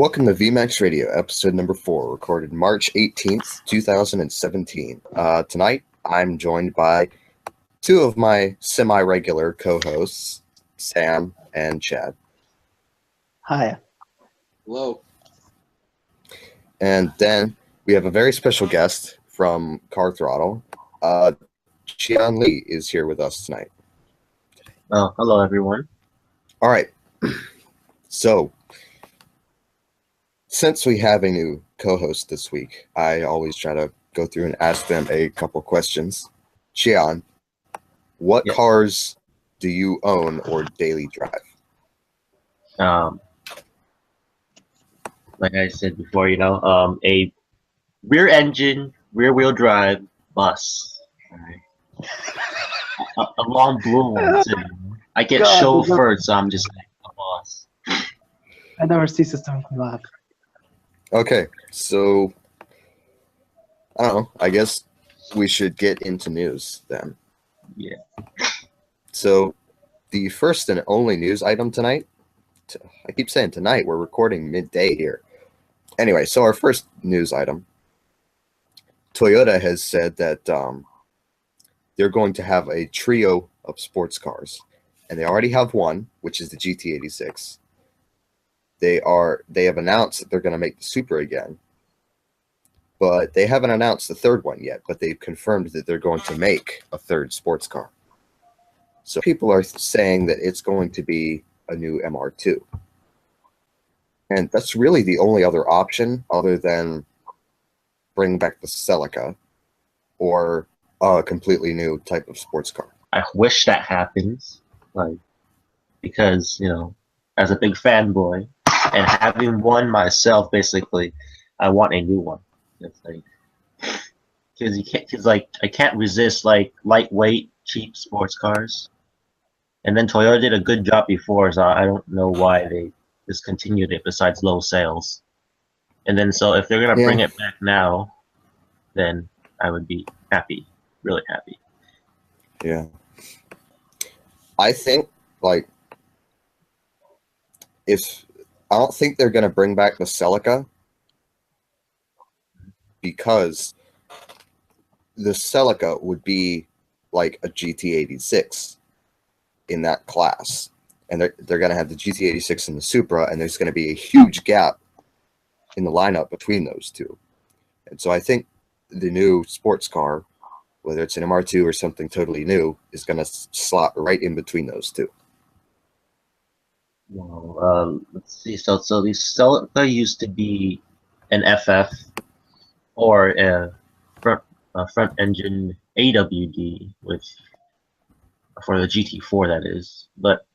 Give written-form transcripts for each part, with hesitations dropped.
Welcome to VMax Radio, episode number 4, recorded March 18th, 2017. Tonight, I'm joined by two of my semi-regular co-hosts, Sam and Chad. Hi. Hello. And then we have a very special guest from Car Throttle. Qian Li is here with us tonight. Oh, hello, everyone. All right. So, since we have a new co-host this week, I always try to go through and ask them a couple questions. Qian, what cars do you own or daily drive? Like I said before, a rear engine, rear wheel drive bus. Right? a long blue one too. I get chauffeured, so I'm just like a boss. I never see system come back. Okay, so I don't know. I guess we should get into news then. Yeah. So the first and only news item tonight, I keep saying tonight, we're recording midday here. Anyway, so our first news item, Toyota has said that they're going to have a trio of sports cars, and they already have one, which is the GT86. They have announced that they're going to make the Supra again, but they haven't announced the third one yet, but they've confirmed that they're going to make a third sports car. So people are saying that it's going to be a new MR2. And that's really the only other option other than bring back the Celica or a completely new type of sports car. I wish that happens, because, as a big fanboy, and having one myself, basically, I want a new one. It's because I can't resist lightweight, cheap sports cars. And then Toyota did a good job before, so I don't know why they discontinued it besides low sales. And then so if they're gonna bring it back now, then I would be happy, really happy. Yeah, I think I don't think they're going to bring back the Celica because the Celica would be like a GT86 in that class. And they're going to have the GT86 and the Supra, and there's going to be a huge gap in the lineup between those two. And so I think the new sports car, whether it's an MR2 or something totally new, is going to slot right in between those two. Well, let's see. So the Celica used to be an FF or a front engine AWD, which for the GT4 that is. But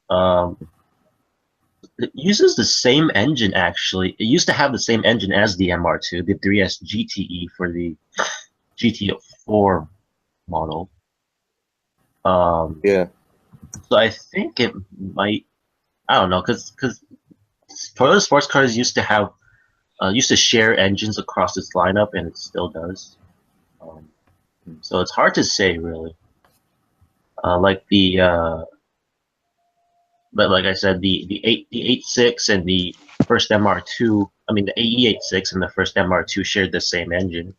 it uses the same engine actually. It used to have the same engine as the MR2, the 3S GTE for the GT4 model. Yeah. So I think it might. I don't know, because Toyota sports cars used to share engines across its lineup, and it still does. So it's hard to say, really. But like I said, the 86 and the first MR2. I mean, the AE86 and the first MR2 shared the same engine.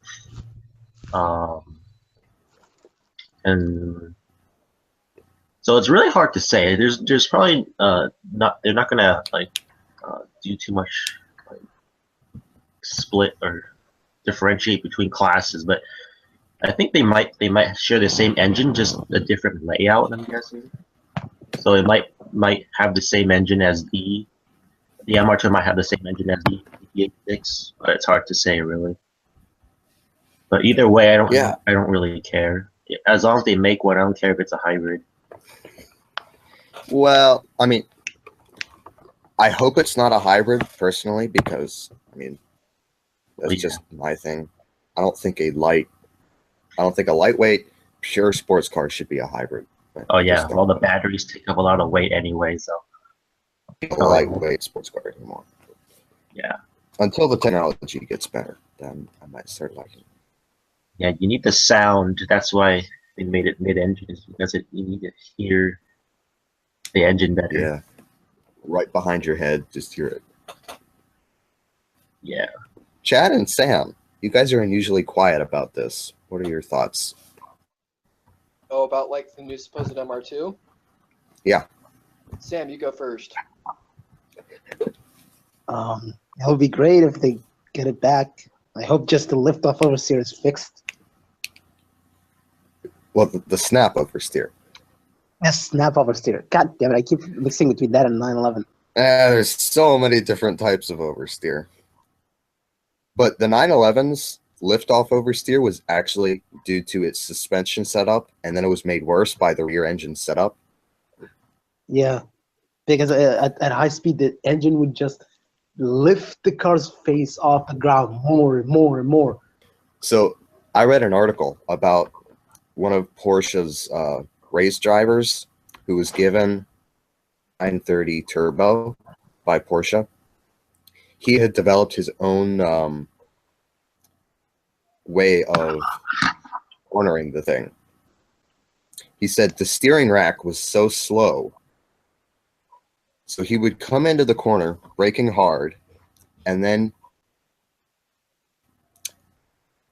And so it's really hard to say. There's probably they're not gonna do too much split or differentiate between classes, but I think they might share the same engine, just a different layout, I'm guessing. So it might have the same engine as the MR2 might have the same engine as the 86, but it's hard to say really. But either way, I don't really care. As long as they make one, I don't care if it's a hybrid. Well, I mean, I hope it's not a hybrid personally, because that's just my thing. I don't think a lightweight pure sports car should be a hybrid. Oh yeah, well the batteries take up a lot of weight anyway, so not a lightweight sports car anymore. Yeah. Until the technology gets better, then I might start liking it. Yeah, you need the sound. That's why they made it mid-engine, because you need to hear the engine better. Yeah, right behind your head, just hear it. Yeah. Chad and Sam, you guys are unusually quiet about this. What are your thoughts? Oh, about like the new supposed MR2? Yeah. Sam, you go first. It would be great if they get it back. I hope just the lift-off oversteer is fixed. Well, the snap oversteer. Yes, snap oversteer. God damn it, I keep mixing between that and 911. There's so many different types of oversteer. But the 911's lift-off oversteer was actually due to its suspension setup, and then it was made worse by the rear engine setup. Yeah, because at high speed, the engine would just lift the car's face off the ground more and more and more. So I read an article about one of Porsche's race drivers who was given 930 Turbo by Porsche. He had developed his own way of cornering the thing. He said the steering rack was so slow, so he would come into the corner braking hard, and then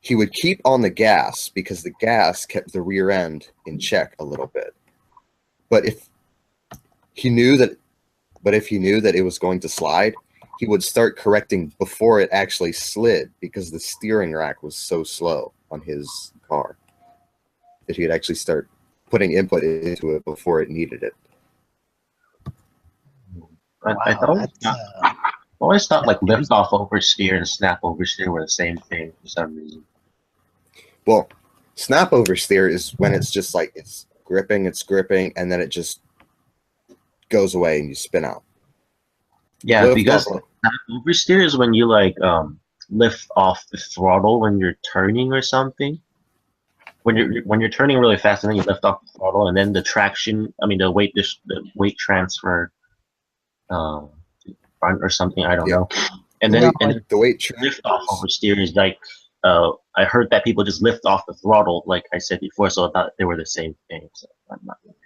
he would keep on the gas because the gas kept the rear end in check a little bit. But if he knew that it was going to slide, he would start correcting before it actually slid because the steering rack was so slow on his car that he would actually start putting input into it before it needed it. I always thought like lift off oversteer and snap oversteer were the same thing for some reason. Well, snap oversteer is when it's just like it's gripping, and then it just goes away and you spin out. Yeah, Lift because off- snap oversteer is when you like lift off the throttle when you're turning or something. When you're turning really fast and then you lift off the throttle and then the traction, the weight transfer front or something, I don't know. And then the weight lift off oversteer is like I heard that people just lift off the throttle, like I said before, so I thought they were the same thing. So I'm not really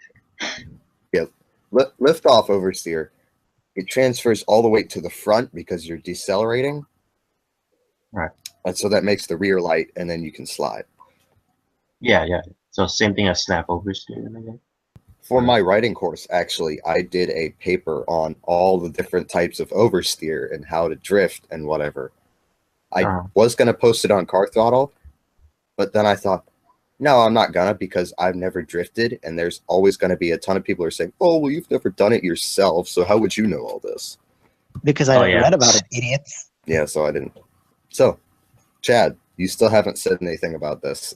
sure. Yeah, lift off oversteer. It transfers all the weight to the front because you're decelerating. Right. And so that makes the rear light, and then you can slide. Yeah. So same thing as snap oversteer. For my writing course, actually, I did a paper on all the different types of oversteer and how to drift and whatever. I was going to post it on Car Throttle, but then I thought, no, I'm not gonna, because I've never drifted, and there's always going to be a ton of people who are saying, oh, well, you've never done it yourself, so how would you know all this? Because I read about it, idiots. Yeah, so I didn't. So, Chad, you still haven't said anything about this.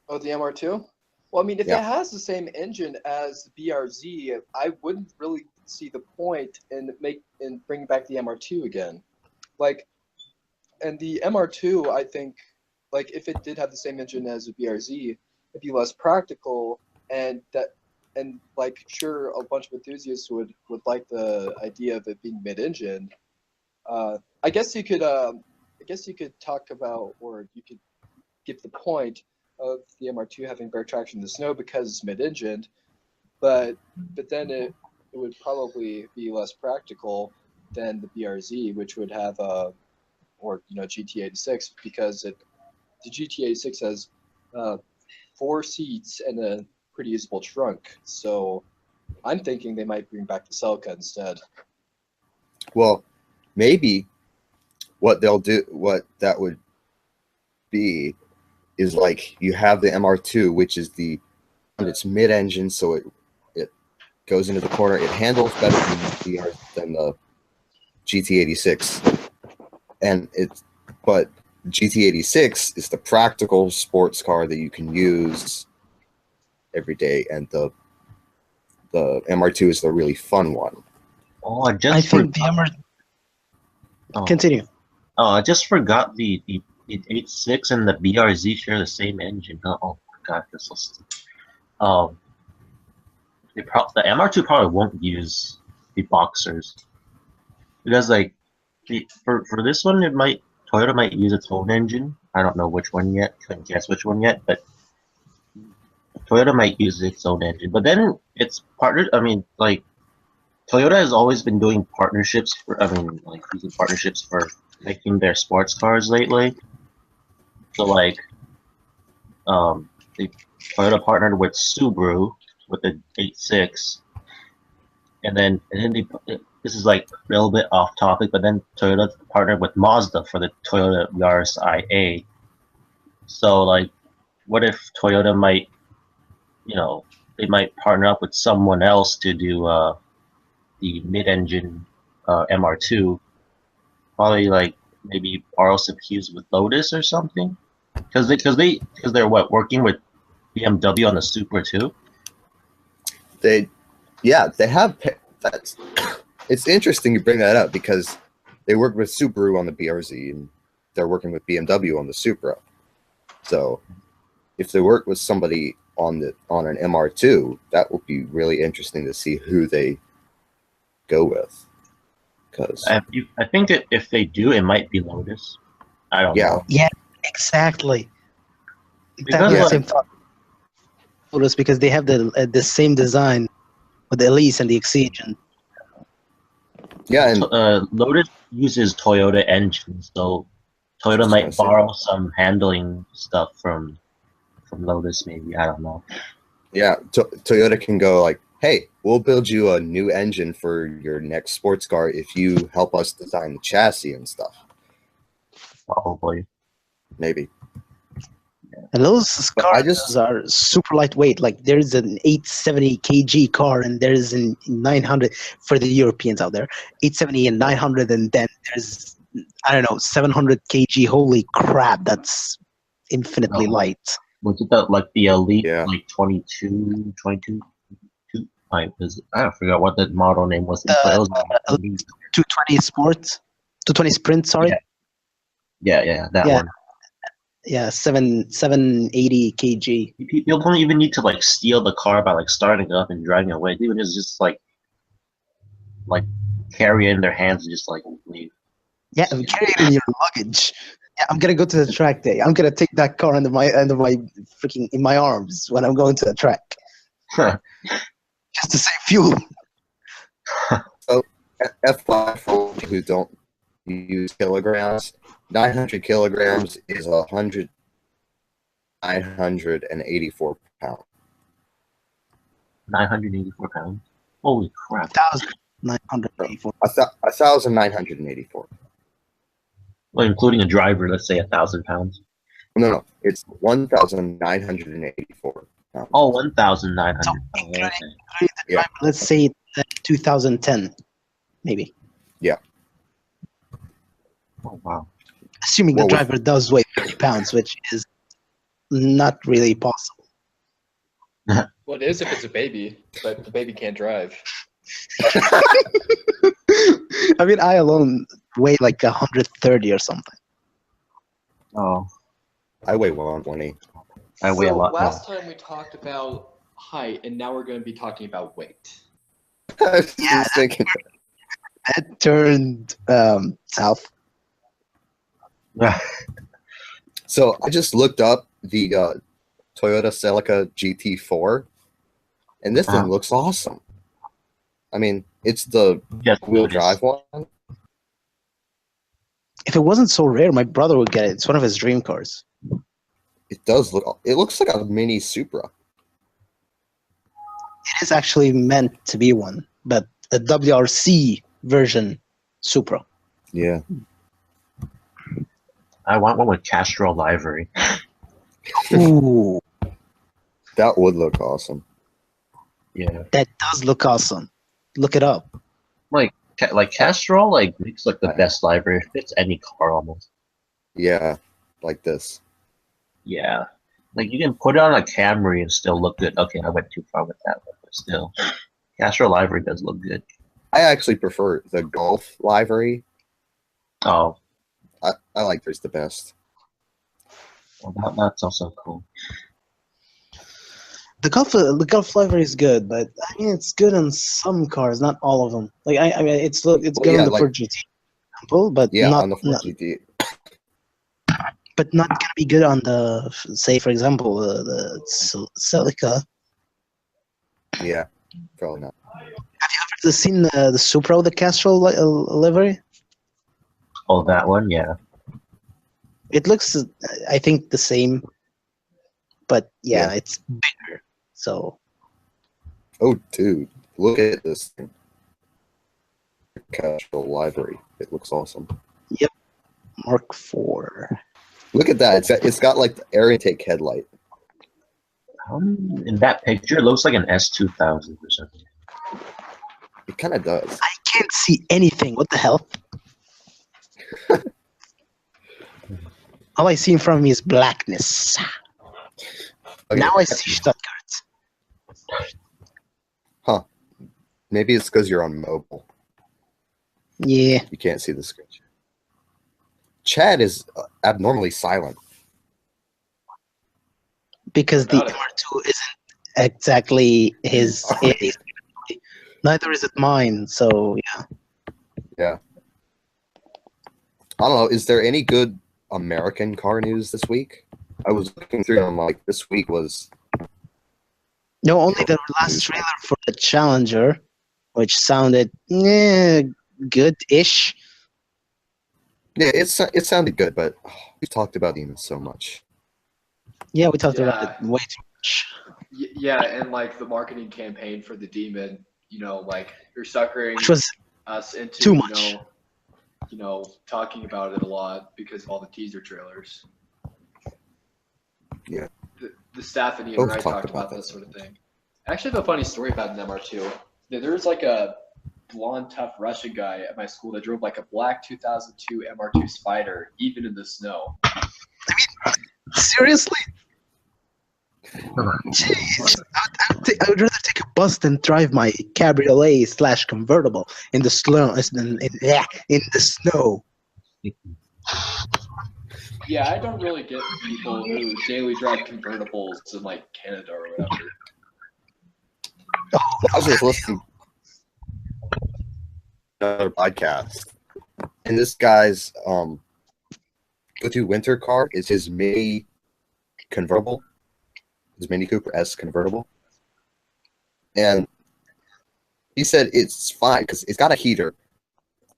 Oh, the MR2? Well, if it has the same engine as the BRZ, I wouldn't really see the point in bringing back the MR2 again. And the MR2, I think, if it did have the same engine as the BRZ, it'd be less practical, and sure, a bunch of enthusiasts would like the idea of it being mid-engine. I guess you could talk about, or you could give the point of the MR2 having better traction in the snow because it's mid-engined, but then it would probably be less practical than the BRZ, which would have GT86, because the GT86 has 4 seats and a pretty usable trunk. So I'm thinking they might bring back the Celica instead. Well, maybe what that would be is you have the MR2, which is it's mid-engine, so it goes into the corner. It handles better than the GT86, but GT86 is the practical sports car that you can use every day, and the MR2 is the really fun one. Oh, I think the MR. Continue. Oh, I just forgot the 86 and the BRZ share the same engine. Oh my god, this so stupid. The MR2 probably won't use the boxers, because for this one Toyota might use its own engine. I don't know which one yet. Couldn't guess which one yet, but Toyota might use its own engine. But then it's partnered. Toyota has always been doing partnerships using partnerships for making their sports cars lately. So like, they Toyota partnered with Subaru with the 8.6, and then this is like a little bit off topic, but then Toyota partnered with Mazda for the Toyota Yaris IA. So like, what if Toyota might, they might partner up with someone else to do the mid-engine MR2, probably like maybe borrow some cues with Lotus or something, because they're working with BMW on the Supra too. They have. That's it's interesting you bring that up because they work with Subaru on the BRZ and they're working with BMW on the Supra. So if they work with somebody on an MR2, that will be really interesting to see who they go with. Because I think if they do, it might be Lotus. I don't know. Yeah, exactly. Because, the same thought. Lotus, because they have the same design with the Elise and the Exige. Yeah, and Lotus uses Toyota engines, so Toyota might borrow some handling stuff from Lotus, maybe. I don't know. Yeah, Toyota can go like, hey, we'll build you a new engine for your next sports car if you help us design the chassis and stuff. Probably. Maybe. And those cars are super lightweight. Like there's an 870 kg car and there's a 900 for the Europeans out there. 870 and 900, and then there's 700 kg. Holy crap, that's infinitely light. Was it like the Elite, like 22? I forgot what the model name was. 220 Sport, 220 Sprint. Sorry. Yeah, that one. Yeah, 780 kg. You don't even need to like steal the car by like starting it up and driving away. Even just like carry it in their hands and just like leave. Yeah, carry it in your luggage. Yeah, I'm gonna go to the track day. I'm gonna take that car in my arms when I'm going to the track. Just to save fuel. So, F5 for who don't use kilograms, 900 kilograms is 984 pounds. 984 pounds? Holy crap. 1,984. 1,984. Well, including a driver, let's say 1,000 pounds. No, it's 1,984 pounds. Oh, 1,900. So, okay. Yeah. Let's say 2010, maybe. Yeah. Oh, wow. Assuming the driver does weigh 30 pounds, which is not really possible. Well, it is if it's a baby, but the baby can't drive. I mean, I alone weigh like 130 or something. Oh. I weigh 120. I weigh a lot. Last time we talked about height, and now we're going to be talking about weight. I was just thinking. That turned south. So I just looked up the Toyota Celica GT4, and this thing looks awesome. I mean, it's the wheel drive one. If it wasn't so rare, my brother would get it. It's one of his dream cars. It does look. It looks like a mini Supra. It is actually meant to be one, but a WRC version Supra. Yeah. I want one with Castrol livery. Ooh. That would look awesome. Yeah. That does look awesome. Look it up. Like Castrol makes like the best livery. It fits any car almost. Yeah, like this. Yeah. Like you can put it on a Camry and still look good. Okay, I went too far with that one, but still. Castrol livery does look good. I actually prefer the Golf livery. Oh. I like this the best. Well, that's also cool. The Golf livery is good, but I mean it's good on some cars, not all of them. Like I mean it's good on the Ford GT, example, but not on the Ford GT. But not gonna be good on the, say for example, the Celica. Yeah, probably not. Have you ever seen the Supra, the Castrol livery? Oh, that one, yeah. It looks, I think, the same, but yeah, it's bigger. So. Oh, dude, look at this thing. Casual library. It looks awesome. Yep. Mark IV. Look at that. It's got like the air intake headlight. In that picture, it looks like an S2000 or something. It kind of does. I can't see anything. What the hell? All I see in front of me is blackness. Okay. Now I see Stuttgart. Huh. Maybe it's because you're on mobile. Yeah. You can't see the screen. Chad is abnormally silent. Because the MR2 isn't exactly his. Neither is it mine, so yeah. Yeah. I don't know. Is there any good American car news this week? I was looking through and I'm like, this week was... No, only the last trailer for the Challenger, which sounded good-ish. Yeah, it sounded good, but we talked about him so much. Yeah, we talked about it way too much. Yeah, and like the marketing campaign for the Demon, like you're suckering us into too much. Talking about it a lot because of all the teaser trailers. Yeah. The staff and Ian Wright talked about that sort of thing. Actually, I have a funny story about an MR2. There was like a blonde, tough Russian guy at my school that drove like a black 2002 MR2 Spider, even in the snow. I mean, seriously? Jeez, I would rather take a bus than drive my cabriolet / convertible in the snow. In the snow. Yeah, I don't really get people who daily drive convertibles in like Canada or whatever. I was just listening to another podcast, and this guy's go-to winter car is his Mini convertible, his Mini Cooper S convertible, and he said it's fine because it's got a heater.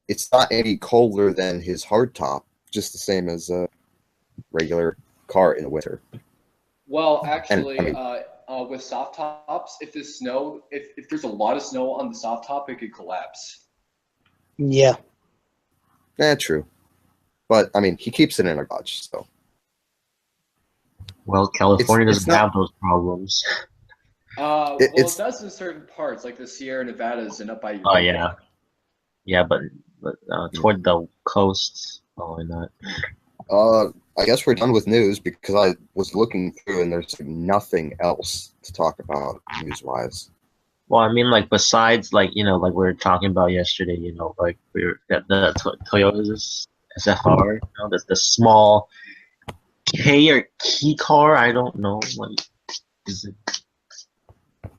It's not any colder than his hardtop, just the same as a regular car in the winter. Well, actually, with soft tops, if there's a lot of snow on the soft top, it could collapse. Yeah. True. But, I mean, he keeps it in a garage, so. Well, California doesn't have those problems. It does in certain parts, like the Sierra Nevadas and up by Eureka. Oh, yeah. Yeah, but toward the coast, probably not. I guess we're done with news because I was looking through and there's nothing else to talk about news-wise. Well, I mean, like besides, like we were talking about yesterday, like the Toyota's SFR, the small K or key car. I don't know, like, is it?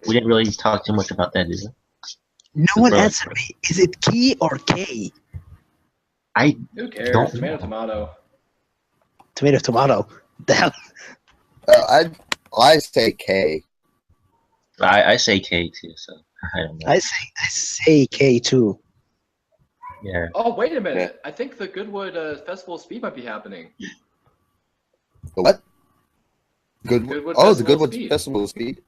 We didn't really talk too much about that, is it? No one answered me. Is it key or K? Who cares? Tomato. Tomato. The hell? I say K. I say K too, so I don't know. I say K too. Yeah. Oh, wait a minute. I think the Goodwood Festival of Speed might be happening. The what? Goodwood the Goodwood Festival of Speed?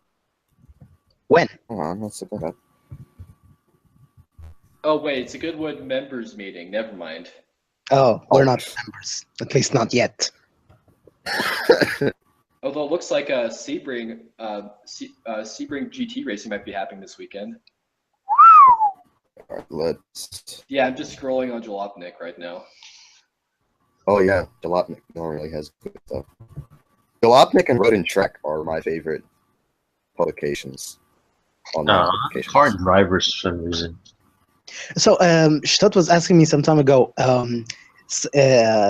When? Hold on, let's look at that. Oh, wait, it's a Goodwood members meeting. Never mind. Oh, we're not members. At least not yet. Although it looks like a Sebring GT racing might be happening this weekend. All right, let's... Yeah, I'm just scrolling on Jalopnik right now. Oh, yeah. Jalopnik normally has good stuff. Jalopnik and Road and Trek are my favorite publications. Car drivers for some reason. So, Stott was asking me some time ago to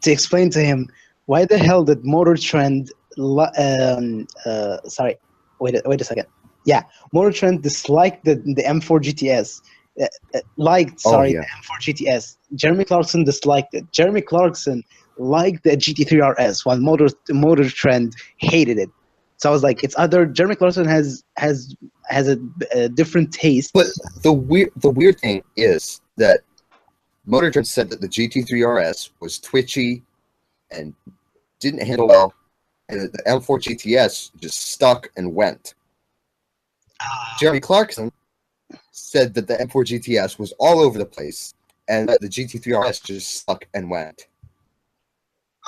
explain to him why the hell did Motor Trend... sorry, wait a second. Yeah, Motor Trend disliked the M4 GTS. The M4 GTS. Jeremy Clarkson disliked it. Jeremy Clarkson liked the GT3 RS, while Motor Trend hated it. So I was like, it's either Jeremy Clarkson has a different taste. But the weird thing is that Motor Trend said that the GT3 RS was twitchy and didn't handle well, and the M4 GTS just stuck and went. Jeremy Clarkson said that the M4 GTS was all over the place, and that the GT3 RS just stuck and went.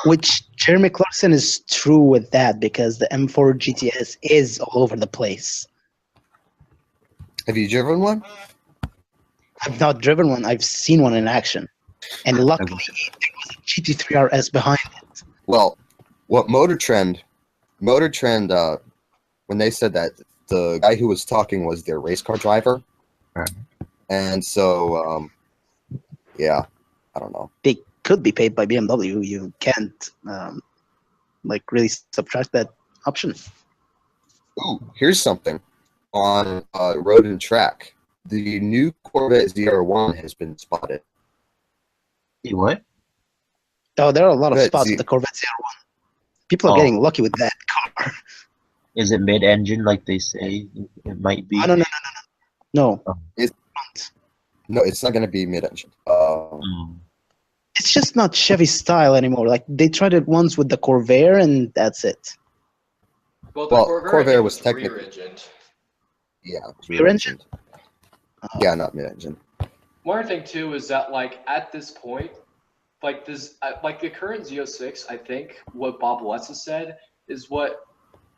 Which Jeremy Clarkson is true with that, because the M4 GTS is all over the place. Have you driven one? I've not driven one. I've seen one in action. And luckily, there was a GT3 RS behind it. Well, what Motor Trend, when they said that, the guy who was talking was their race car driver. And so, yeah, I don't know. They could be paid by BMW. You can't, really subtract that option. Ooh, here's something on Road and Track. The new Corvette ZR1 has been spotted. What? Oh, there are a lot of spots with the Corvette ZR1. People are getting lucky with that car. Is it mid-engine like they say it might be? No. No. No, it's not going to be mid-engine. It's just not Chevy style anymore. Like, they tried it once with the Corvair, and that's it. Well, the Corvair was technically rear-engined. Yeah, rear-engined. Yeah, not mid-engine. One thing too is that, like, at this point, like this, like the current Z06, I think what Bob Lutz has said is what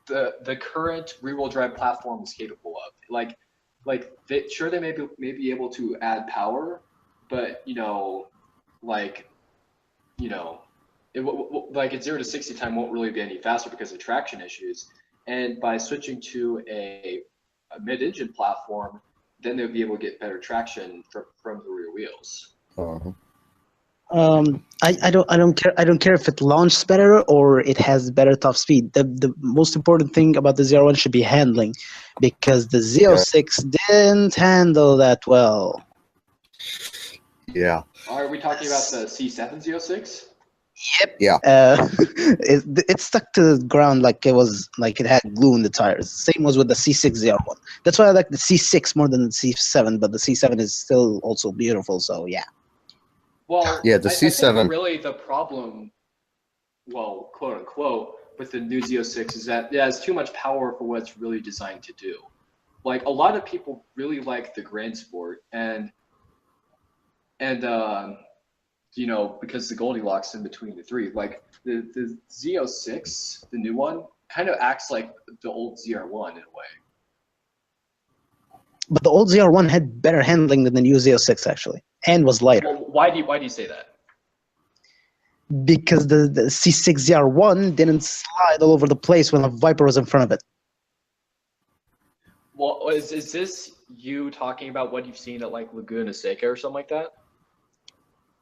the current rear-wheel drive platform is capable of. Like they may be able to add power, but like its 0 to 60 time won't really be any faster because of traction issues. And by switching to a mid-engine platform, then they'll be able to get better traction from the rear wheels. I don't care if it launches better or it has better top speed. The most important thing about the ZR1 should be handling, because the Z06 didn't handle that well. Yeah. Are we talking about the C7 Z06? Yep. Yeah. It stuck to the ground like it had glue in the tires. Same was with the C6 ZR1. That's why I like the C6 more than the C7, but the C7 is still also beautiful. So yeah. Well, yeah, the C7. I think really the problem, well, quote unquote, with the new Z06 is that it has too much power for what it's really designed to do. Like, a lot of people really like the Grand Sport, and because the Goldilocks in between the three. Like the Z06, the new one, kind of acts like the old ZR1 in a way. But the old ZR1 had better handling than the new Z06 actually, and was lighter. Well, why do you say that? Because the C6 ZR1 didn't slide all over the place when a Viper was in front of it. Well, is this you talking about what you've seen at like Laguna Seca or something like that?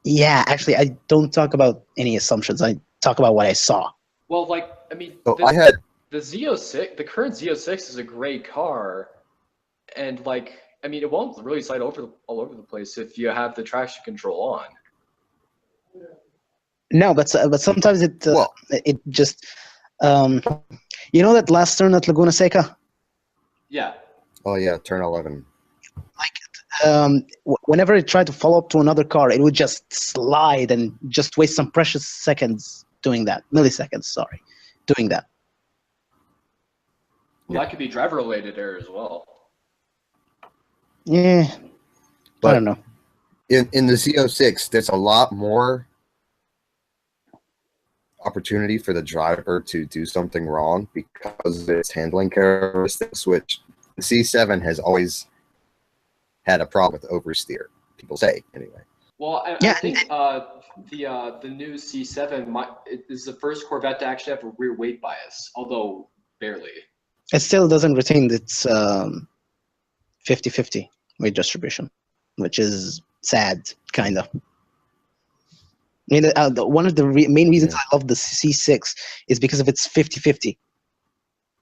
Yeah, actually, I don't talk about any assumptions. I talk about what I saw. Well, like, I mean, the Z06, the current Z06 is a great car, and like, I mean, it won't really slide all over the place if you have the traction control on. No, but sometimes it just that last turn at Laguna Seca. Yeah. Oh yeah, turn 11. Whenever it tried to follow up to another car, it would just slide and just waste some precious seconds doing that. Milliseconds, sorry, doing that. Well, that could be driver-related error as well. Yeah, but I don't know. In the Z06, there's a lot more opportunity for the driver to do something wrong because of its handling characteristics, which the C7 has always had a problem with oversteer. People say anyway. Well, I think the new C7 is the first Corvette to actually have a rear weight bias, although barely. It still doesn't retain its 50-50 weight distribution, which is sad, kind of. I mean, one of the main reasons I love the C6 is because of its 50-50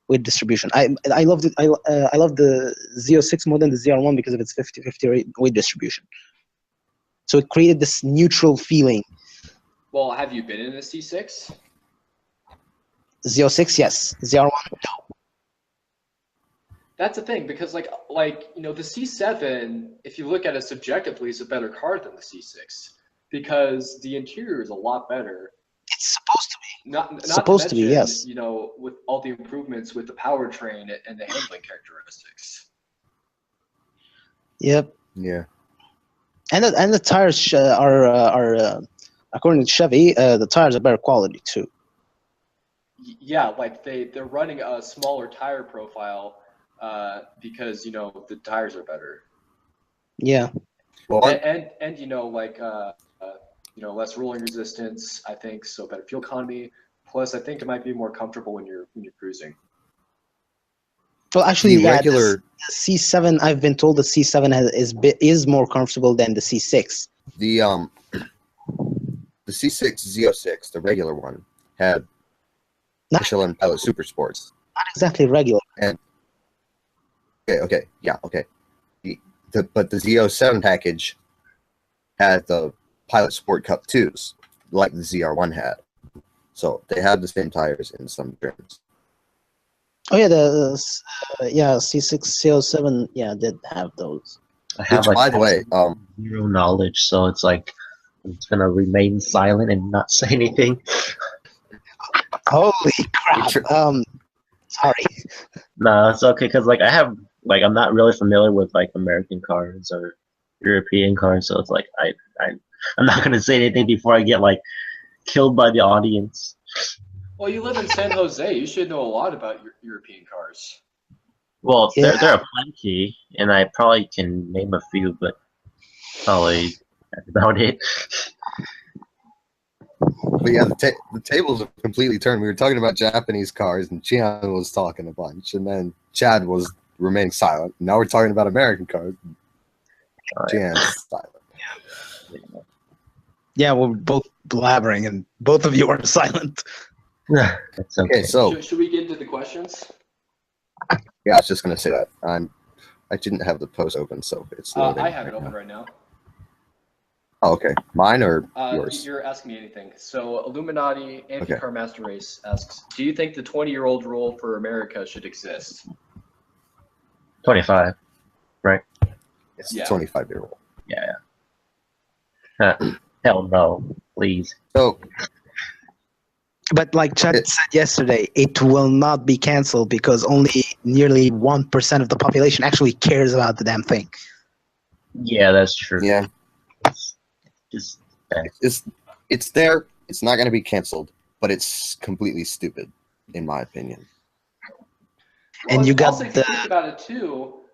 weight distribution. I love the Z06 more than the ZR1 because of its 50-50 weight distribution. So it created this neutral feeling. Well, have you been in a C6? Z06, yes. ZR1, no. That's the thing, because the C7, if you look at it subjectively, is a better car than the C6. because the interior is a lot better. It's supposed to be. Not supposed to mention, yes. You know, with all the improvements with the powertrain and the handling characteristics. Yep. Yeah. And the tires are according to Chevy, the tires are better quality too. Yeah, like they're running a smaller tire profile because you know the tires are better. Yeah. Well, and you know like you know less rolling resistance, I think, so better fuel economy. Plus, I think it might be more comfortable when you're cruising. Well, actually, the regular the C7. I've been told the C7 is more comfortable than the C6. The C6 Z06, the regular one, had Michelin Pilot Super Sports. Not exactly regular. And okay. But the Z07 package had the Pilot Sport Cup 2s, like the ZR1 had. So they had the same tires in some trims. Oh yeah, the C6 C07 did have those. I have, which, by the way, zero knowledge, so it's like I'm just gonna remain silent and not say anything. Holy crap! Sorry. No, it's okay because like I have like I'm not really familiar with like American cars or European cars, so it's like I'm not gonna say anything before I get like killed by the audience. Well, you live in San Jose. You should know a lot about European cars. Well, there are plenty, and I probably can name a few, but probably that's about it. But yeah, the tables have completely turned. We were talking about Japanese cars, and Chian was talking a bunch, and then Chad was remaining silent. Now we're talking about American cars. Chian's silent. Yeah, we're both blabbering, and both of you are silent. That's okay. So should we get into the questions? Yeah, I was just gonna say that. I didn't have the post open, so it's loading. I have it open right now. Oh, okay. Mine or yours? You're asking me anything. So Illuminati Anti-Car Master Race asks, do you think the 20-year-old rule for America should exist? 25, right? It's the 25-year-old. Yeah. Hell no, please. So, but like Chad said yesterday, it will not be canceled because only nearly 1% of the population actually cares about the damn thing. Yeah, that's true. Yeah. It's there. It's not going to be canceled, but it's completely stupid, in my opinion. Well, and you got also, if you think about it too,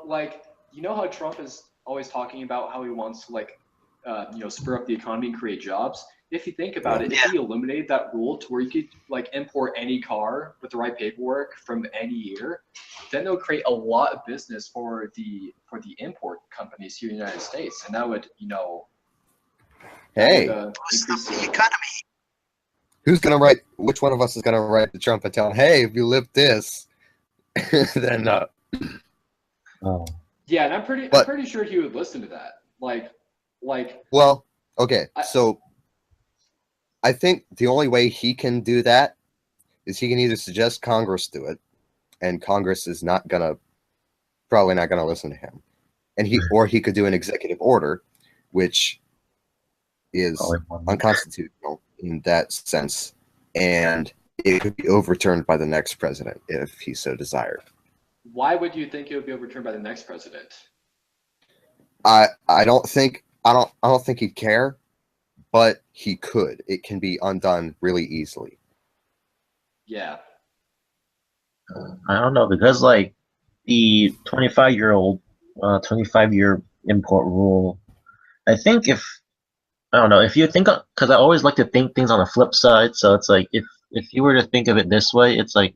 like you know how Trump is always talking about how he wants to like, spur up the economy and create jobs. If you think about it, if he eliminated that rule to where you could like import any car with the right paperwork from any year, then they'll create a lot of business for the import companies here in the United States, and that would boost up the economy. Who's gonna write? Which one of us is gonna write to Trump and tell him, "Hey, if you lift this, then Oh. Yeah, and I'm pretty sure he would listen to that. Well, okay, so I think the only way he can do that is he can either suggest Congress do it, and Congress is probably not gonna listen to him, and he could do an executive order, which is unconstitutional in that sense, and it could be overturned by the next president if he so desired. Why would you think it would be overturned by the next president? I don't think he'd care, but he could. It can be undone really easily. Yeah. I don't know, because like the 25-year import rule, I think if you think, because I always like to think things on the flip side, so it's like if you were to think of it this way, it's like,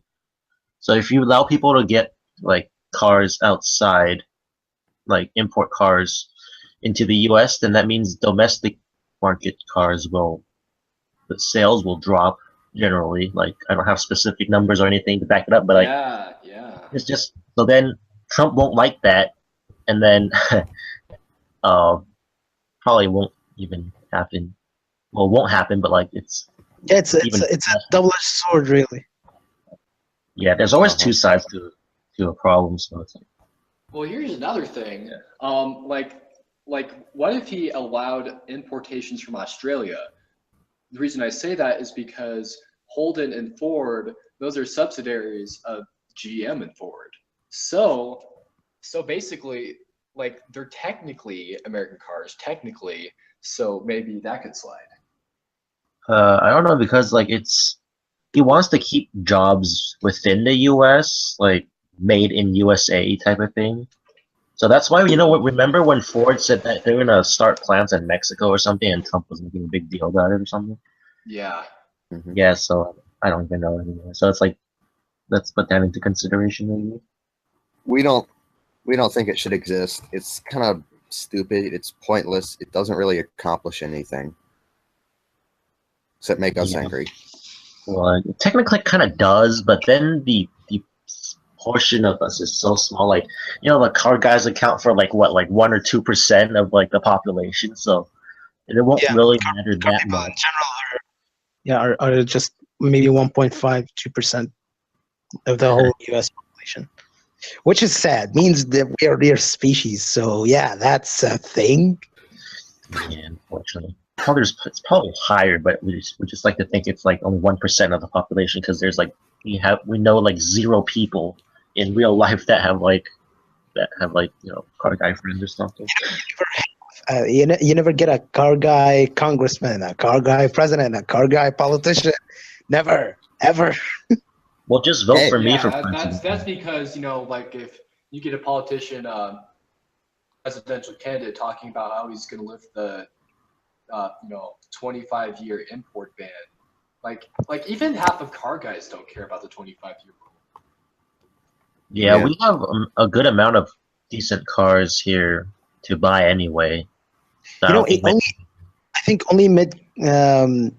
so if you allow people to get like cars outside, like import cars into the US, then that means domestic market cars the sales will drop generally. Like I don't have specific numbers or anything to back it up, but it's just, so then Trump won't like that, and then probably won't even happen. Well, it won't happen, but like it's a double-edged sword, really. Yeah, there's always two sides to a problem, so it's like. Well, here's another thing. like, what if he allowed importations from Australia? The reason I say that is because Holden and Ford, those are subsidiaries of GM and Ford. So basically, like, they're technically American cars, technically. So maybe that could slide. I don't know, because like he wants to keep jobs within the U.S., like made in USA type of thing. So that's why, you know what, remember when Ford said that they were going to start plants in Mexico or something, and Trump was making a big deal about it or something? Yeah. Mm-hmm. Yeah, so I don't even know anymore. So it's like, let's put that into consideration maybe. We don't think it should exist. It's kind of stupid. It's pointless. It doesn't really accomplish anything except make us angry. Well, it technically kind of does, but then the portion of us is so small. Like, you know, the car guys account for like what, like 1 or 2% of like the population. So it won't really matter that people much. In general are just maybe 1.5–2% of the whole U.S. population, which is sad. Means that we are a rare species. So yeah, that's a thing. Yeah, unfortunately. It's probably higher, but we just like to think it's like only 1% of the population, because there's like we know like 0 people in real life that have like you know, car guy friends or something. You never get a car guy congressman, a car guy president, a car guy politician. Never, ever. Well, just vote for me for president. That's because, you know, like, if you get a politician, presidential candidate talking about how he's going to lift the 25-year import ban. Like even half of car guys don't care about the 25-year rule. Yeah, we have a good amount of decent cars here to buy anyway. So you know, I think only the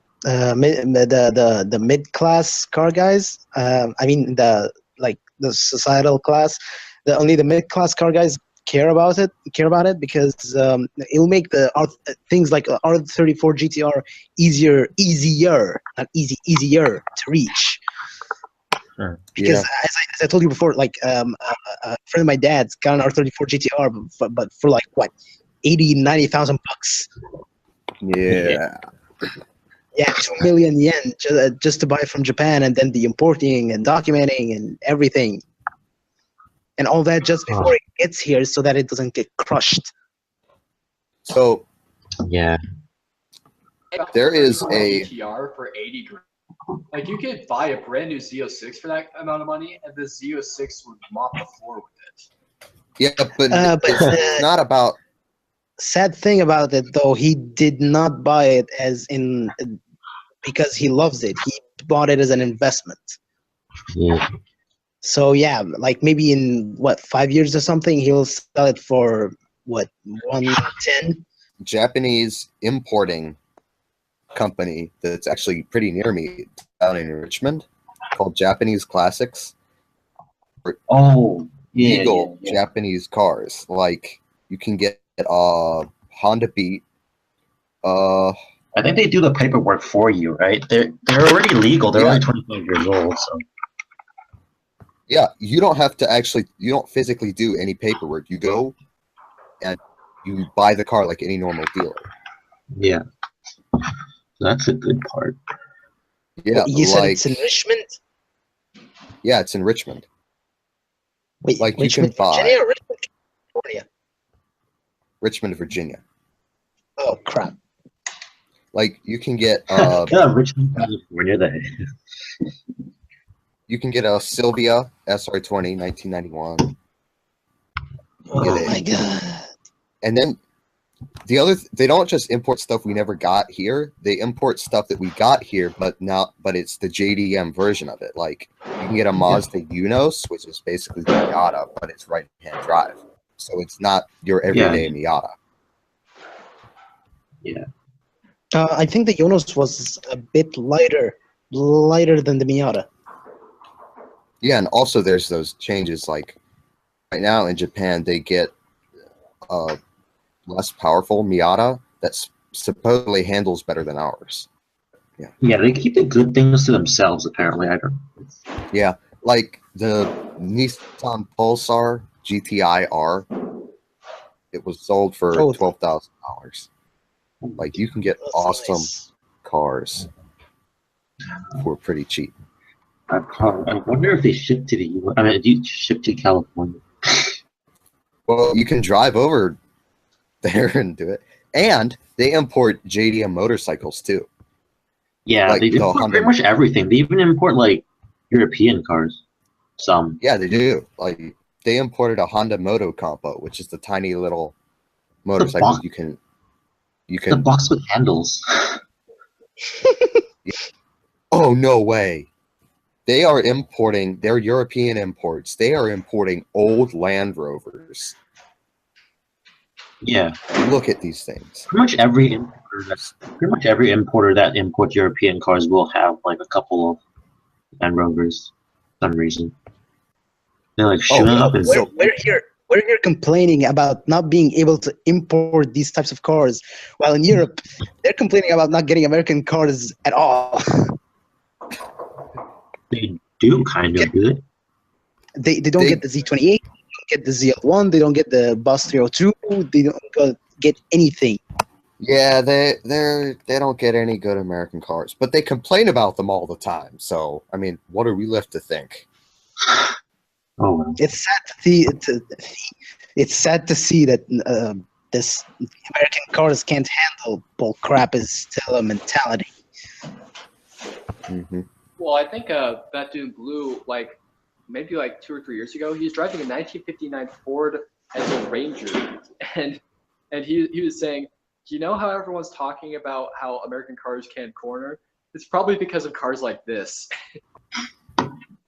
mid-class car guys. I mean the societal class. Only the mid-class car guys care about it because it'll make the things like R34 GTR easier to reach. Sure. Because as I told you before, like a friend of my dad's got an R34 GTR, but for like what, 80,000–90,000 bucks. Yeah. Yeah, 2 million yen just to buy from Japan, and then the importing and documenting and everything. And all that just before it gets here, so that it doesn't get crushed. So, yeah, there is a GTR for 80 grand. Like, you could buy a brand new Z06 for that amount of money, and the Z06 would mop the floor with it. Yeah, but it's not about. Sad thing about it, though, he did not buy it because he loves it. He bought it as an investment. Yeah. So yeah, like maybe in 5 years or something, he'll sell it for 110. Japanese importing company that's actually pretty near me down in Richmond, called Japanese Classics. Legal Japanese cars. Like, you can get Honda Beat. I think they do the paperwork for you, right? They're already legal. They're only 25 years old, so. Yeah, you don't have to you don't physically do any paperwork. You go and you buy the car like any normal dealer. Yeah. That's a good part. Yeah, you said it's in Richmond? Yeah, it's in Richmond. Wait, like, Richmond, you can buy Virginia or Richmond, California? Richmond, Virginia. Oh, crap. Like, you can get Richmond, California. That you can get a Sylvia SR20 1991. Oh my god. And then they don't just import stuff we never got here. They import stuff that we got here, but it's the JDM version of it. Like, you can get a Mazda Unos, which is basically the Miata, but it's right-hand drive. So it's not your everyday Miata. Yeah. I think the Unos was a bit lighter than the Miata. Yeah, and also there's those changes. Like, right now in Japan, they get less powerful Miata that supposedly handles better than ours. Yeah. Yeah, they keep the good things to themselves, apparently. I don't. Yeah, like the Nissan Pulsar GTI R. it was sold for $12,000. Like, you can get That's awesome nice. cars for pretty cheap. I wonder if they ship to the U.S. I mean, do you ship to California? Well, you can drive over there and do it. And they import JDM motorcycles, too. Yeah, Like they the import Honda- pretty much everything. They even import, like, European cars. Some. Yeah, they do. Like, they imported a Honda Moto Compo, which is the tiny little motorcycle box- you can The box with handles. Oh, no way. They are importing, they're European imports. They are importing old Land Rovers. Yeah. Look at these things. Pretty much every importer that imports European cars will have like a couple of Land Rovers for some reason. They're like shooting up and We're here complaining about not being able to import these types of cars, while in Europe, they're complaining about not getting American cars at all. they do kind of do it. They don't get the Z28, they don't get the ZL1, they don't get the Bus 302, they don't get anything. Yeah, they don't get any good American cars, but they complain about them all the time. So, I mean, what are we left to think? Oh well. It's sad to see. It's sad to see that this American cars can't handle bull crap is still a mentality. Mm-hmm. Well, I think that dude Blue, like maybe like 2 or 3 years ago, he was driving a 1959 Ford as a Ranger, and he was saying, you know how everyone's talking about how American cars can't corner? It's probably because of cars like this.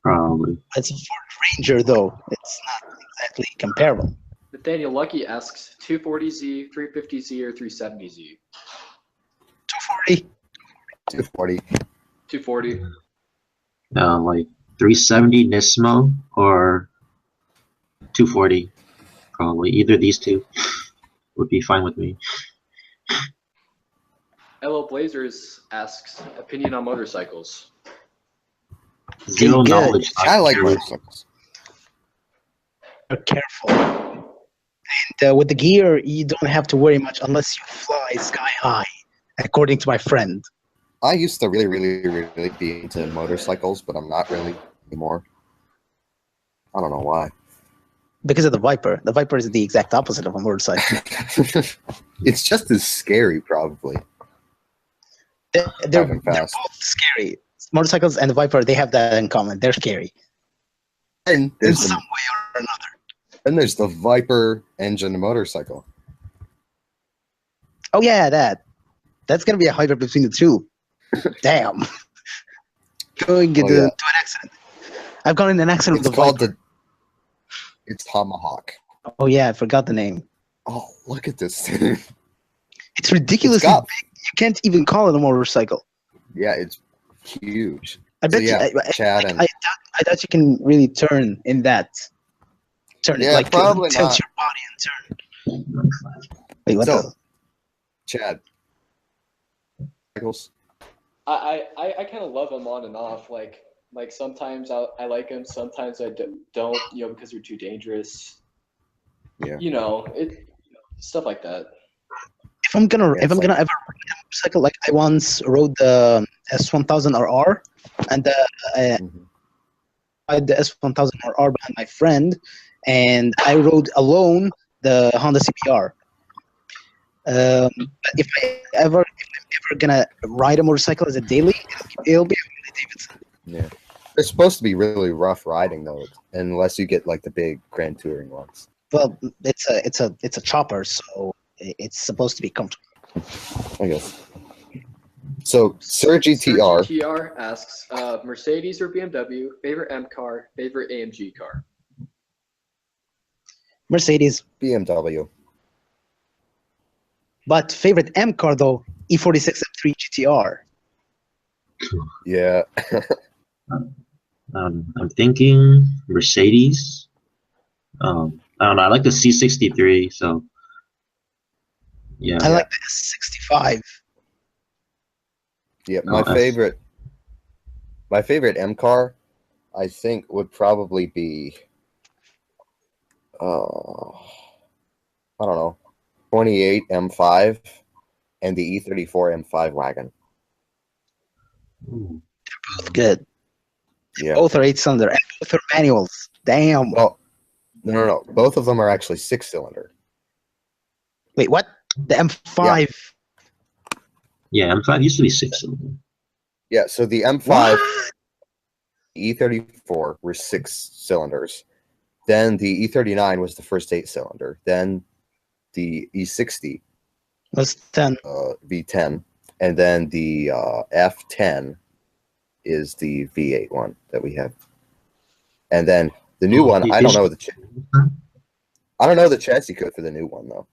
Probably. It's a Ford Ranger, though. It's not exactly comparable. Nathaniel Lucky asks 240Z, 350Z, or 370Z? 240. 240. 240. Like 370 Nismo or 240. Probably either of these two would be fine with me. LL Blazers asks opinion on motorcycles. Zero Good. knowledge. I like motorcycles. Be careful. And with the gear, you don't have to worry much unless you fly sky high, according to my friend. I used to really be into motorcycles, but I'm not really anymore. I don't know why. Because of the Viper. The Viper is the exact opposite of a motorcycle. It's just as scary, probably. They're Driving fast. both scary. Motorcycles and the Viper, they have that in common. They're scary. And In there's some way or another. and there's the Viper engine motorcycle. Oh, yeah, that's going to be a hybrid between the two. Damn. Going into to an accident. I've gone in an accident It's with the called Viper. It's Tomahawk. Oh, yeah, I forgot the name. Oh, look at this thing. It's ridiculously got- big. You can't even call it a motorcycle. Yeah, it's huge. I bet yeah, you, Chad and I doubt you can really turn in that. Turn Yeah, it like probably tilt not. your body and turn. Wait, what So- the? Chad. Michaels. I kind of love them on and off. Like sometimes I like them, sometimes I don't. You know, because they're too dangerous. Yeah. You know, stuff like that. If I'm gonna Yeah, ever ride a motorcycle, like I once rode the S1000RR, and Mhm. I had the S1000RR behind my friend, and I rode alone the Honda CBR. But if I'm ever gonna ride a motorcycle as a daily, it'll be a Harley Davidson. Yeah. They're supposed to be really rough riding though, unless you get like the big Grand Touring ones. Well, it's a chopper, so it's supposed to be comfortable. I guess. So Sergi TR. Sergi TR asks Mercedes or BMW, favorite M car, favorite AMG car. Mercedes, BMW. but favorite M car though, E46 M3 GTR. Yeah. I'm thinking Mercedes. I don't know. I like the C63, so yeah. I like the S65. Yeah. My favorite M car, I think, would probably be I don't know, 28 M5 and the E34 M5 wagon. Ooh. Both good. Yeah. Both are 8-cylinder. And both are manuals. Damn. Well, no. Both of them are actually 6-cylinder. Wait, what? The M5. Yeah, M5 used to be 6-cylinder. Yeah, so the M5, E34 were 6 cylinders. Then the E39 was the first 8-cylinder. Then the E60 Was 10. V10, and then the F10 is the V8 one that we have. And then the new one, I don't know the chassis code for the new one though.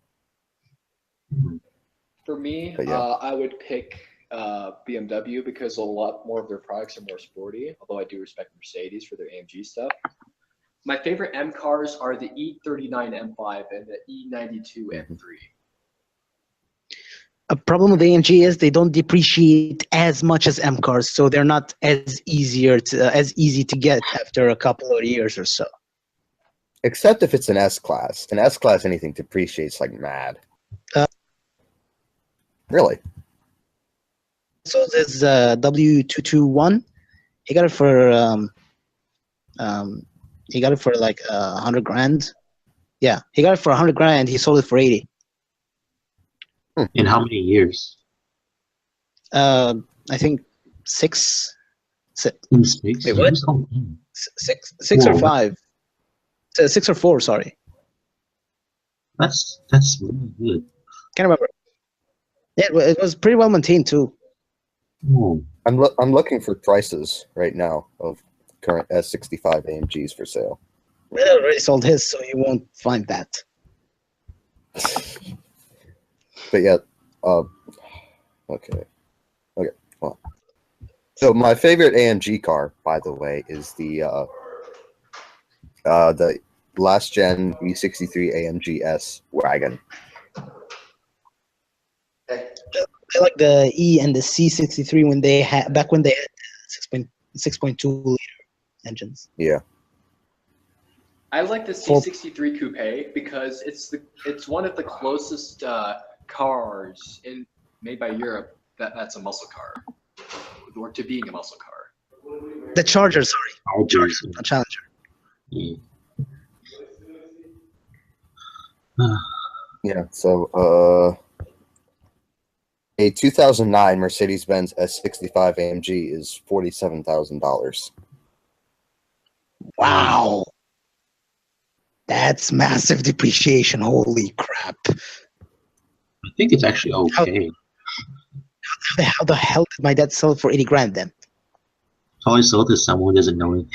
For me, But yeah. I would pick BMW because a lot more of their products are more sporty, although I do respect Mercedes for their AMG stuff. My favorite M cars are the E39 M5 and the E92 M3. A problem with AMG is they don't depreciate as much as M cars, so they're not as easy to get after a couple of years or so. Except if it's an S-Class. An S-Class, anything depreciates like mad. Really? So there's W221. He got it for like 100 grand. Yeah, he got it for 100 grand. He sold it for 80. In how many years? I think 6. In 6 Wait, what? years? Oh, 6 or 5. 6 or 4. Sorry, that's really good. can't remember. Yeah, it was pretty well maintained too. Oh. I'm looking for prices right now of current S65 AMGs for sale. Red already sold his, so you won't find that. But yeah, okay. Well, so my favorite AMG car, by the way, is the last gen E63 AMG S wagon. I like the E and the C63 when they had 6.2 liter engines. Yeah. I like the C63 Coupe because it's one of the closest cars made by Europe that's a muscle car, or to being a muscle car. The Charger, sorry. Charger. A Challenger. Yeah. Yeah. So a 2009 Mercedes-Benz S65 AMG is $47,000. Wow. That's massive depreciation. Holy crap. I think it's actually okay. How the hell did my dad sell it for 80 grand then? Probably sold to someone who doesn't know it.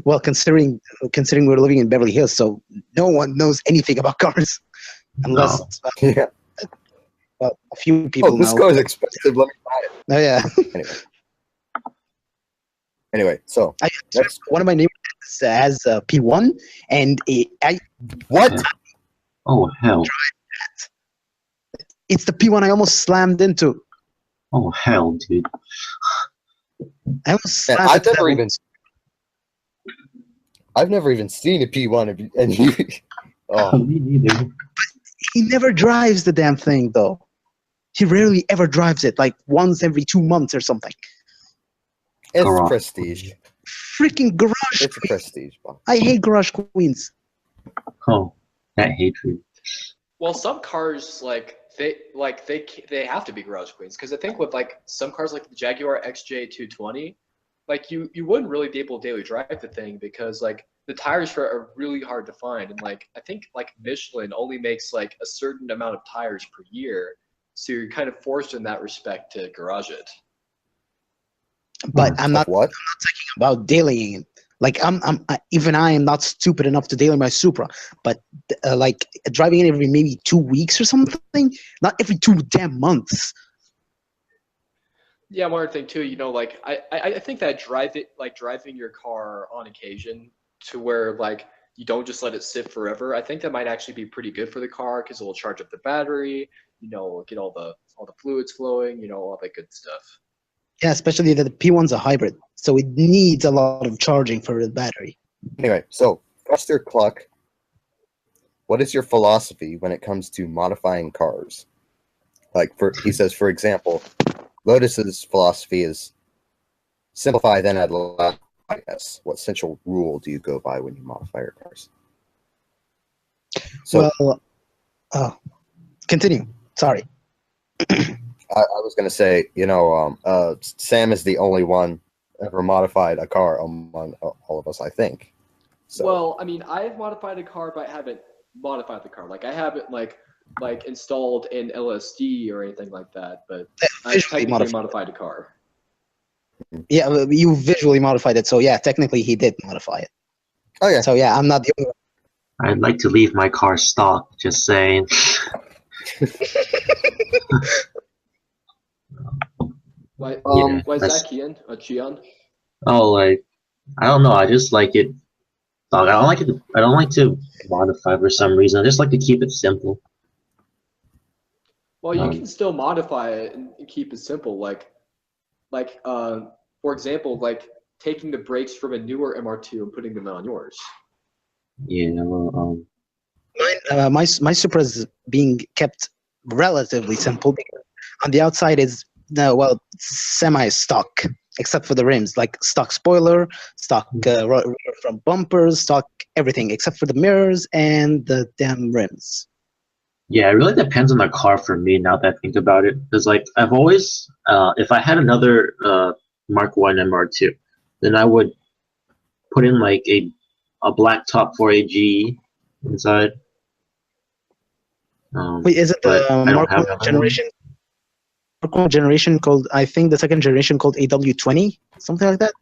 Well, considering we're living in Beverly Hills, so no one knows anything about cars. Unless Yeah. well, a few people this know. car is expensive. Let me buy it. Oh, yeah. Anyway, so next. One of my neighbors has a P1, and What? Oh, hell. It's the P1 I almost slammed into. Oh, hell, dude. I almost slammed I've into never even seen a P1, and you. Oh. Me neither. He never drives the damn thing, though. He rarely ever drives it, like once every 2 months or something. It's Garage. prestige. Freaking garage It's a queens. prestige. I hate garage queens. Oh, that hatred. Well, some cars they have to be garage queens because I think with like some cars like the Jaguar XJ220, like you wouldn't really be able to daily drive the thing because like the tires for it are really hard to find, and like I think like Michelin only makes like a certain amount of tires per year, so you're kind of forced in that respect to garage it. But I'm not What? talking about dailying it. Like I am not stupid enough to daily my Supra, but like driving it every maybe 2 weeks or something, not every 2 damn months. Yeah, one other thing too, like I think that driving your car on occasion to where like you don't just let it sit forever, I think that might actually be pretty good for the car because it will charge up the battery, get all the fluids flowing, all that good stuff. Yeah, especially that the P1's a hybrid, so it needs a lot of charging for the battery. Anyway, so Buster Cluck what is your philosophy when it comes to modifying cars? Like, he says, for example, Lotus's philosophy is simplify, then add less. I guess. What central rule do you go by when you modify your cars? So, continue. Sorry. I was going to say, Sam is the only one ever modified a car among all of us, I think. So. Well, I mean, I've modified a car, but I haven't modified the car. Like, I haven't like installed an LSD or anything like that. But I technically modified a car. Yeah, you visually modified it, so yeah, technically he did modify it. Oh yeah. So yeah, I'm not the only one. I'd like to leave my car stock. Just saying. Why is that, Kian? Chian? Oh, like, I don't know. I just like it. Dog, I don't like it. I don't like to modify for some reason. I just like to keep it simple. Well, you can still modify it and keep it simple. For example, like taking the brakes from a newer MR2 and putting them on yours. Yeah, well, my Supra is being kept relatively simple because on the outside is semi-stock, except for the rims, like stock spoiler, stock front bumpers, stock everything except for the mirrors and the damn rims. Yeah, it really depends on the car for me now that I think about it. Because, like, I've always, if I had another Mark 1 MR2, then I would put in, like, a black top for a G inside. Wait, is it the Mark 1 generation? Mark 1 generation called, I think the second generation called AW20? Something like that?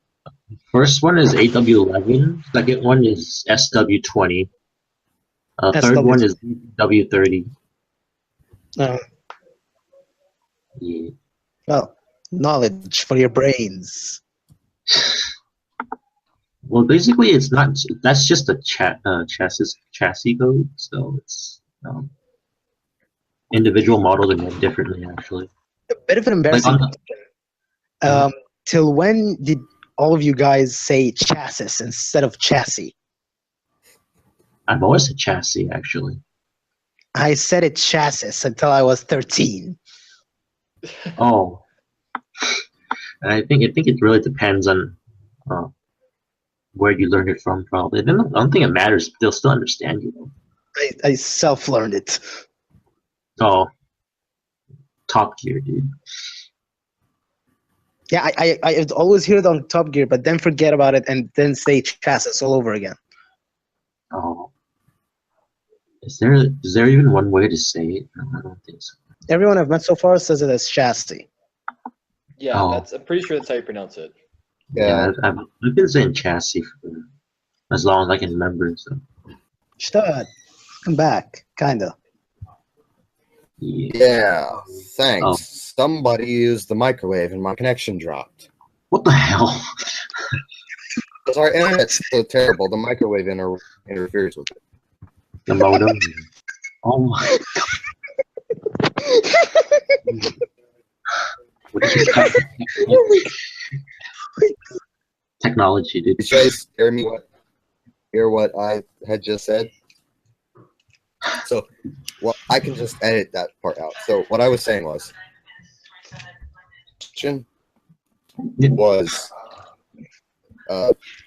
First one is AW11. Second one is SW20. Third one is W30. Yeah. Well, knowledge for your brains. Well, basically, it's not. That's just a chassis code. So it's individual models are made differently, actually. A bit of an embarrassing question. Till when did all of you guys say chassis instead of chassis? I've always said chassis, actually. I said it chassis until I was 13. Oh. I think it really depends on where you learned it from, probably. I don't think it matters. They'll still understand you, though. I self-learned it. Oh. Top Gear, dude. Yeah, I always hear it on Top Gear, but then forget about it and then say chassis all over again. Oh. Is there even one way to say it? No, I don't think so. Everyone I've met so far says it as chassis. Yeah, I'm pretty sure that's how you pronounce it. Yeah, I've been saying chassis for as long as I can remember. So. Stud, come back, kinda. Yeah, thanks. Oh. Somebody used the microwave and my connection dropped. What the hell? Because our internet's so terrible, the microwave interferes with it. The modem? Oh my god. What did you Technology, dude. Did you guys hear what I had just said? So, well, I can just edit that part out. So, what I was saying was,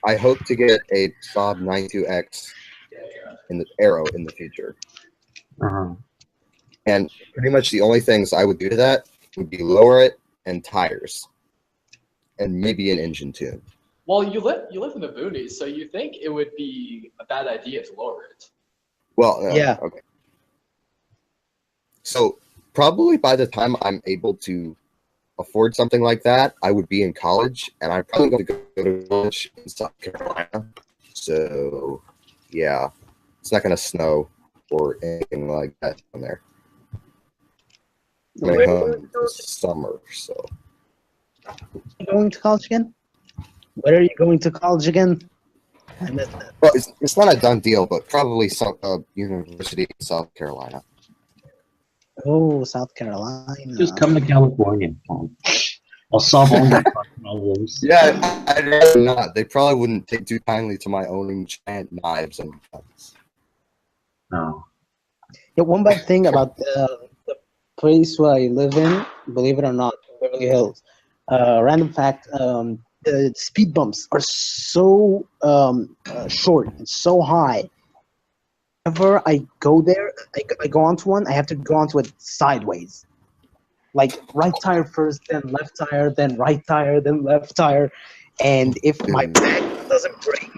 I hope to get a Saab 92X in the Aero in the future. And pretty much the only things I would do to that would be lower it and tires, and maybe an engine tune. Well, you live in the boonies, so you think it would be a bad idea to lower it. Well, yeah. Okay. So probably by the time I'm able to afford something like that, I would be in college, and I'm probably going to go to college in South Carolina. So, yeah, it's not going to snow or anything like that down there. I'm going home this summer, so. Are you going to college again? Where are you going to college again? I missed that. Well, it's not a done deal, but probably some university in South Carolina. Oh, South Carolina. Just come to California. I'll solve all my problems. Yeah, I'd rather not. They probably wouldn't take too kindly to my owning giant knives and guns. No. Yeah, one bad thing about the place where I live in, believe it or not, Beverly Hills. Random fact: the speed bumps are so short and so high. Whenever I go there, I go onto one. I have to go onto it sideways, like right tire first, then left tire, then right tire, then left tire, and if my back doesn't break.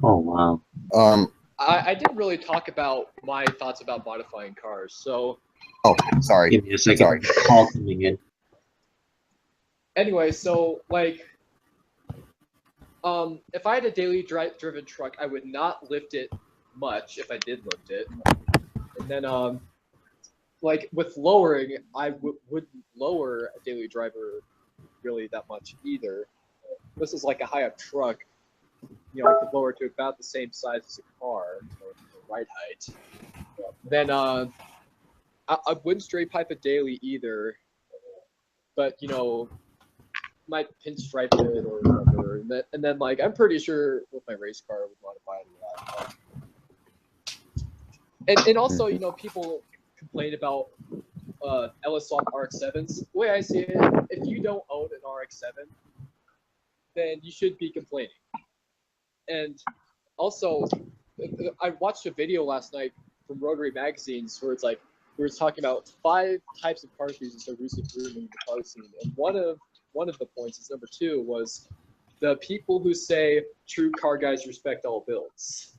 Oh wow. I didn't really talk about my thoughts about modifying cars, so. Oh, sorry. Give me a second. Sorry. Call coming in. Anyway, so like, if I had a daily driven truck, I would not lift it much if I did lift it, and then like with lowering, I wouldn't lower a daily driver really that much either. This is like a high up truck, you know, I could lower to about the same size as a car, so the right height. Then I wouldn't straight pipe a daily either, but you know, might pinstripe it or whatever. And then like I'm pretty sure with my race car I would modify it a lot. And also, you know, people complain about LS Swap RX-7s. The way I see it, if you don't own an RX-7, then you should be complaining. And also, I watched a video last night from Rotary Magazines where it's like we were talking about 5 types of car enthusiasts that are recently booming the car scene, and one of the points is number 2 was the people who say true car guys respect all builds.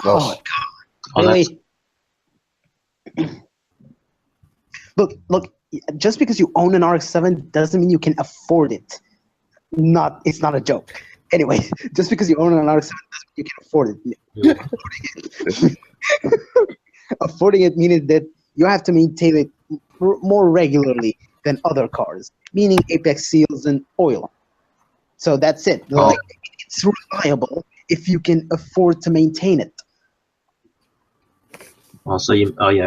Oh God! Really? Look. Just because you own an RX-7 doesn't mean you can afford it. It's not a joke. Anyway, just because you own an RX-7 doesn't mean you can afford it. Affording it means that you have to maintain it more regularly than other cars, meaning apex seals and oil. So that's it. Like, it's reliable if you can afford to maintain it. Also, basically.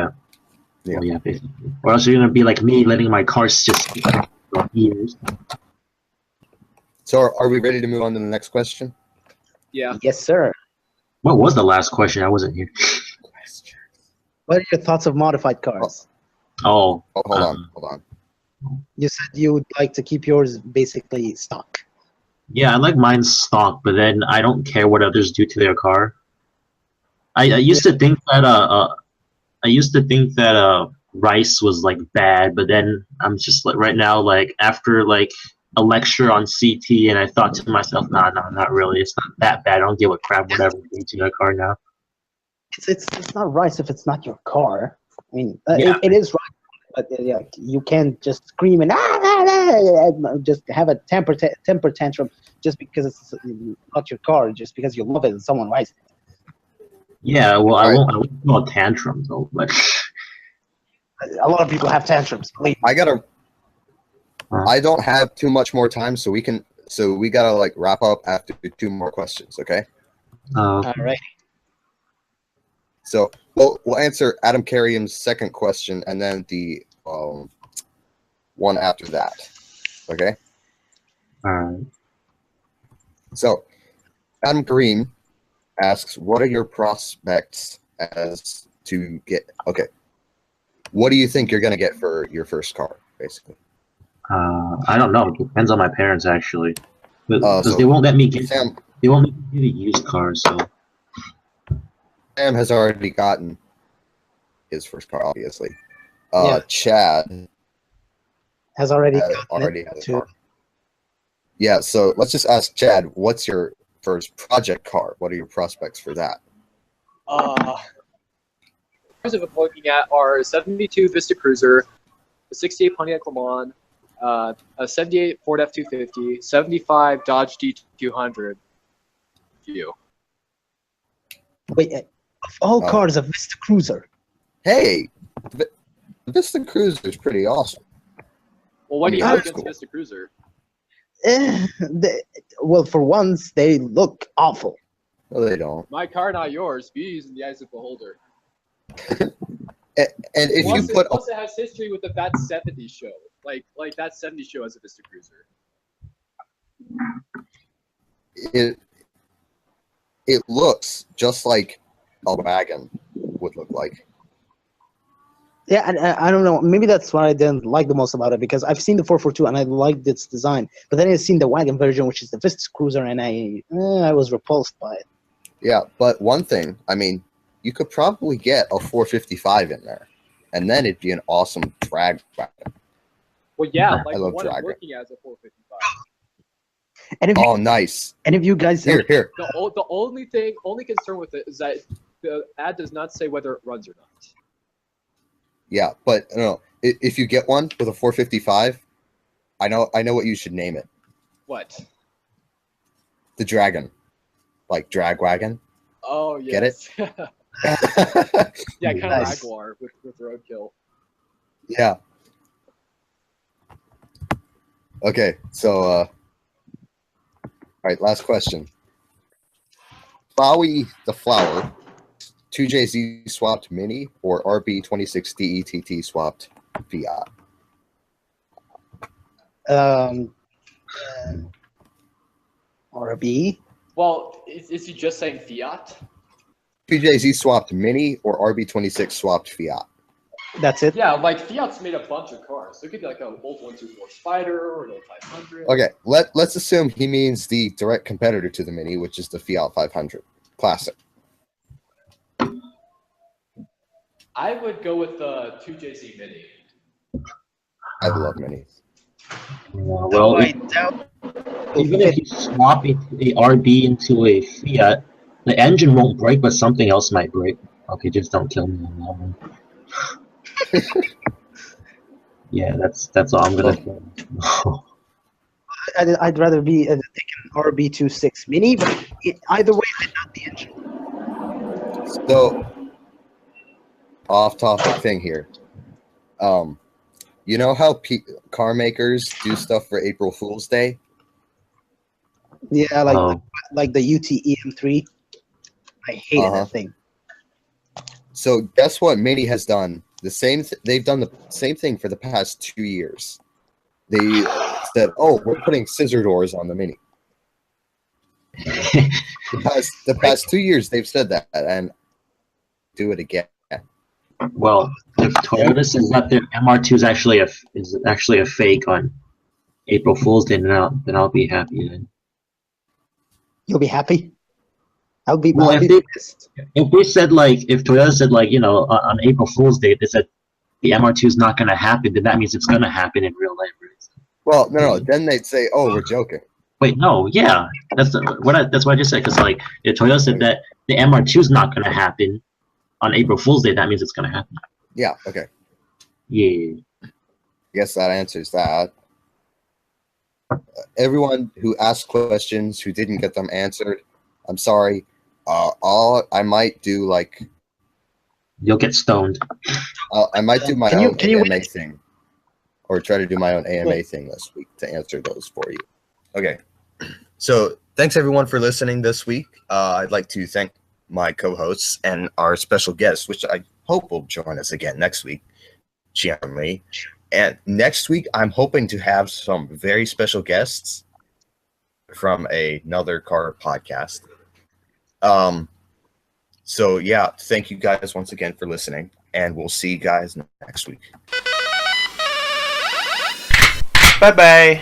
Or else you're gonna be like me, letting my car sit for years. So are we ready to move on to the next question? Yeah. Yes, sir. What was the last question? I wasn't here. What are your thoughts of modified cars? Oh, hold on. You said you would like to keep yours basically stock. Yeah, I like mine stock, but then I don't care what others do to their car. I used to think that rice was like bad, but then I'm just like right now, like after like a lecture on CT, and I thought to myself, no, not really. It's not that bad. I don't give a crap whatever they do to their car now. It's not rice if it's not your car. I mean, it is rice, but you can't just scream and just have a temper tantrum just because it's not your car, just because you love it and someone rides it. Yeah, well, I won't go a tantrum though, but a lot of people have tantrums. I don't have too much more time, so we gotta like wrap up after 2 more questions, okay? All right. So we'll answer Adam Carriam's second question and then the one after that, okay? all right. So Adam Kareem asks, what are your prospects as to get, okay, what do you think you're going to get for your first car, basically? I don't know. It depends on my parents, actually. Because so they won't let me get Sam, a used car, so. Sam has already gotten his first car, obviously. Chad has already had a car. Yeah, so let's just ask Chad, what's your first project car? What are your prospects for that? Cars I've been looking at are 72 Vista Cruiser, a 68 Pontiac Le Mans, a 78 Ford F-250, 75 Dodge D200. Wait, of all cars, a Vista Cruiser. Hey, the Vista Cruiser is pretty awesome. Well, what do you have against Vista Cruiser? Well, for once, they look awful. No, they don't. My car, not yours. Beauty in the eyes of the beholder. And if plus, you put, plus it has history with the That 70s show. Like That 70s show as a Vista Cruiser. It looks just like a wagon would look like. Yeah, and I don't know. Maybe that's what I didn't like the most about it, because I've seen the 442 and I liked its design, but then I've seen the wagon version, which is the Vista Cruiser, and I was repulsed by it. Yeah, but one thing, I mean, you could probably get a 455 in there, and then it'd be an awesome drag wagon. Well, yeah, like I the love one I'm drag looking at is a 455. And if Oh, nice. And if you guys Here. The only concern with it is that the ad does not say whether it runs or not. Yeah, but no, if you get one with a 455, I know what you should name it. What? The Dragon. Like drag wagon. Oh, yes. Get it? Yeah, kind of Nice. Jaguar with roadkill. Yeah. Okay, so all right, last question. Bowie the Flower, 2JZ swapped Mini, or RB26 DETT swapped Fiat? RB. Well, is he just saying Fiat? 2JZ swapped Mini, or RB26 swapped Fiat? That's it. Yeah, like Fiat's made a bunch of cars. So it could be like a Volt 124 Spider or an 500. Okay, let's assume he means the direct competitor to the Mini, which is the Fiat 500 Classic. I would go with the 2JZ Mini. I love Minis. Well, I doubt. even if you swap a RB into a Fiat, the engine won't break, but something else might break. Okay, just don't kill me on that one. Yeah, that's all I'm gonna say. I'd rather be take an RB26 Mini, but either way, not the engine. So, off-topic thing here. You know how car makers do stuff for April Fool's Day? Yeah, like the UT EM3. I hated that thing. So guess what Mini has done? They've done the same thing for the past 2 years. They said, "Oh, we're putting scissor doors on the Mini." the past 2 years, they've said that, and do it again. Well, if Toyota says that their MR2 is actually a fake on April Fool's Day, then I'll be happy. Then you'll be happy. I'll be. Well, if Toyota said on April Fool's Day they said the MR2 is not going to happen, then that means it's going to happen in real life, right? Well, no. Then they'd say, "Oh, we're joking." Wait, no, yeah, that's what I just said. Because if Toyota said that the MR2 is not going to happen on April Fool's Day, that means it's going to happen. Yeah. Okay. Yeah. I guess that answers that. Everyone who asked questions who didn't get them answered, I'm sorry. I might do you'll get stoned. I might do my own AMA thing, or try to do my own AMA thing this week to answer those for you. Okay. So thanks everyone for listening this week. I'd like to thank my co-hosts and our special guest, which I hope will join us again next week, Chiang-Mi. And next week, I'm hoping to have some very special guests from another car podcast. So yeah, thank you guys once again for listening, and we'll see you guys next week. Bye-bye.